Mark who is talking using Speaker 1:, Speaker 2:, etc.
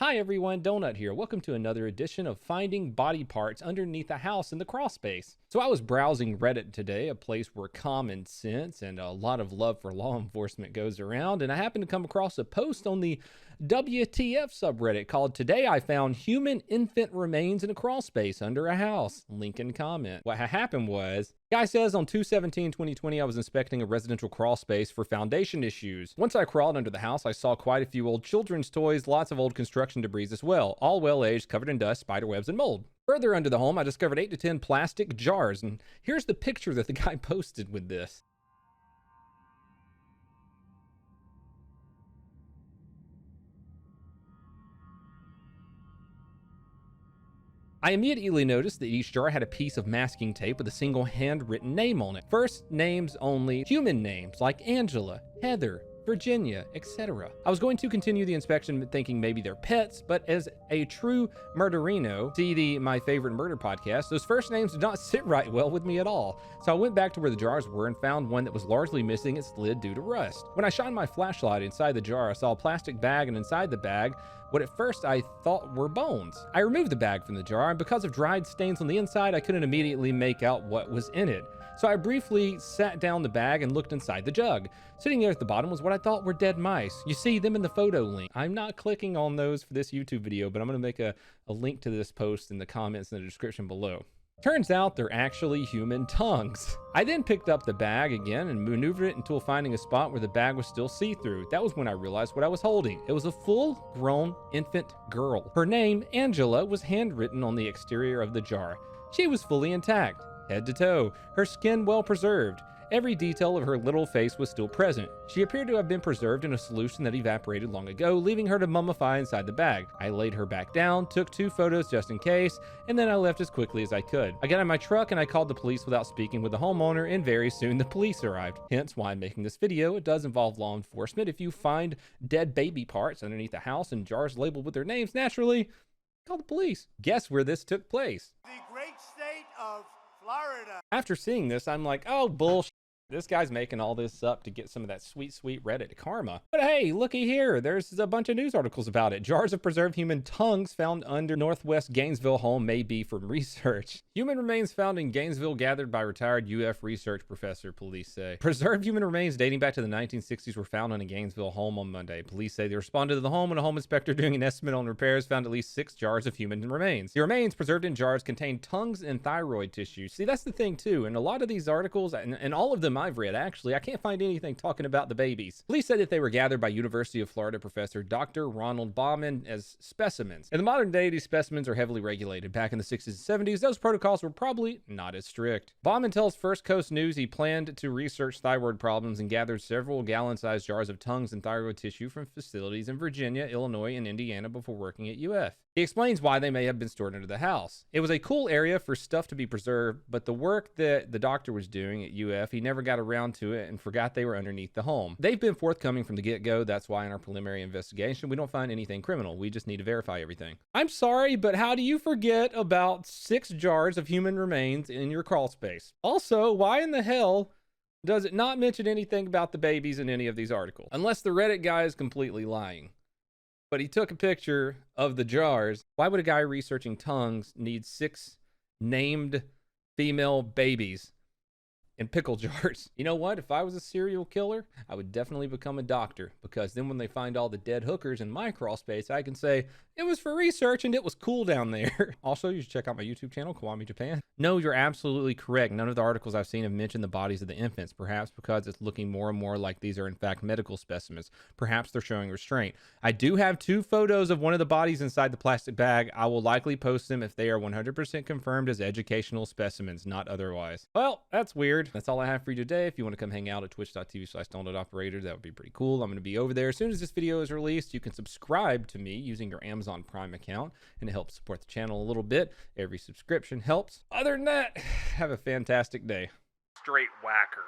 Speaker 1: Hi everyone, Donut here. Welcome to another edition of Finding Body Parts Underneath a House in the Crawlspace. So I was browsing Reddit today, a place where common sense and a lot of love for law enforcement goes around, and I happened to come across a post on the WTF subreddit called "Today I Found Human Infant Remains in a Crawlspace Under a House." Link in comment. What happened was, guy says on 2/17/2020, I was inspecting a residential crawl space for foundation issues. Once I crawled under the house, I saw quite a few old children's toys, lots of old construction debris as well, all well-aged, covered in dust, spider webs, and mold. Further under the home, I discovered 8 to 10 plastic jars, and here's the picture that the guy posted with this. I immediately noticed that each jar had a piece of masking tape with a single handwritten name on it. First names only, human names like Angela, Heather, Virginia, etc. I was going to continue the inspection thinking maybe they're pets, but as a true murderino, see the My Favorite Murder podcast, those first names did not sit right well with me at all. So I went back to where the jars were and found one that was largely missing its lid due to rust. When I shined my flashlight inside the jar, I saw a plastic bag, and inside the bag, what at first I thought were bones. I removed the bag from the jar, and because of dried stains on the inside, I couldn't immediately make out what was in it. So I briefly sat down the bag and looked inside the jug. Sitting there at the bottom was what I thought were dead mice. You see them in the photo link. I'm not clicking on those for this YouTube video, but I'm going to make a link to this post in the comments in the description below. Turns out they're actually human tongues. I then picked up the bag again and maneuvered it until finding a spot where the bag was still see-through. That was when I realized what I was holding. It was a full-grown infant girl. Her name, Angela, was handwritten on the exterior of the jar. She was fully intact, head to toe, her skin well preserved. Every detail of her little face was still present. She appeared to have been preserved in a solution that evaporated long ago, leaving her to mummify inside the bag. I laid her back down, took 2 photos just in case, and then I left as quickly as I could. I got in my truck and I called the police without speaking with the homeowner, and very soon the police arrived. Hence why I'm making this video. It does involve law enforcement. If you find dead baby parts underneath the house and jars labeled with their names, naturally, call the police. Guess where this took place?
Speaker 2: The great state of Florida.
Speaker 1: After seeing this, I'm like, oh, bullshit. This guy's making all this up to get some of that sweet, sweet Reddit karma. But hey, looky here. There's a bunch of news articles about it. Jars of preserved human tongues found under Northwest Gainesville home may be from research. Human remains found in Gainesville gathered by retired UF research professor, police say. Preserved human remains dating back to the 1960s were found in a Gainesville home on Monday. Police say they responded to the home when a home inspector doing an estimate on repairs found at least 6 jars of human remains. The remains preserved in jars contain tongues and thyroid tissue. See, that's the thing too. And a lot of these articles, and all of them I've read actually, I can't find anything talking about the babies. Police said that they were gathered by University of Florida professor Dr. Ronald Bauman as specimens. In the modern day, these specimens are heavily regulated. Back in the 60s and 70s, those protocols were probably not as strict. Bauman tells First Coast News he planned to research thyroid problems and gathered several gallon-sized jars of tongues and thyroid tissue from facilities in Virginia, Illinois, and Indiana before working at UF. He explains why they may have been stored under the house. It was a cool area for stuff to be preserved, but the work that the doctor was doing at UF, he never got around to it and forgot they were underneath the home. They've been forthcoming from the get-go. That's why in our preliminary investigation, we don't find anything criminal. We just need to verify everything. I'm sorry, but how do you forget about 6 jars of human remains in your crawl space? Also, why in the hell does it not mention anything about the babies in any of these articles? Unless the Reddit guy is completely lying. But he took a picture of the jars. Why would a guy researching tongues need 6 named female babies in pickle jars? You know what? If I was a serial killer, I would definitely become a doctor, because then when they find all the dead hookers in my crawl space, I can say, it was for research and it was cool down there. Also, you should check out my YouTube channel, Kiwami Japan. No, you're absolutely correct. None of the articles I've seen have mentioned the bodies of the infants, perhaps because it's looking more and more like these are in fact medical specimens. Perhaps they're showing restraint. I do have 2 photos of one of the bodies inside the plastic bag. I will likely post them if they are 100% confirmed as educational specimens, not otherwise. Well, that's weird. That's all I have for you today. If you want to come hang out at twitch.tv/donutoperator, that would be pretty cool. I'm going to be over there as soon as this video is released. You can subscribe to me using your Amazon Prime account, and it helps support the channel a little bit. Every subscription helps. Other than that, have a fantastic day.
Speaker 2: Straight whacker.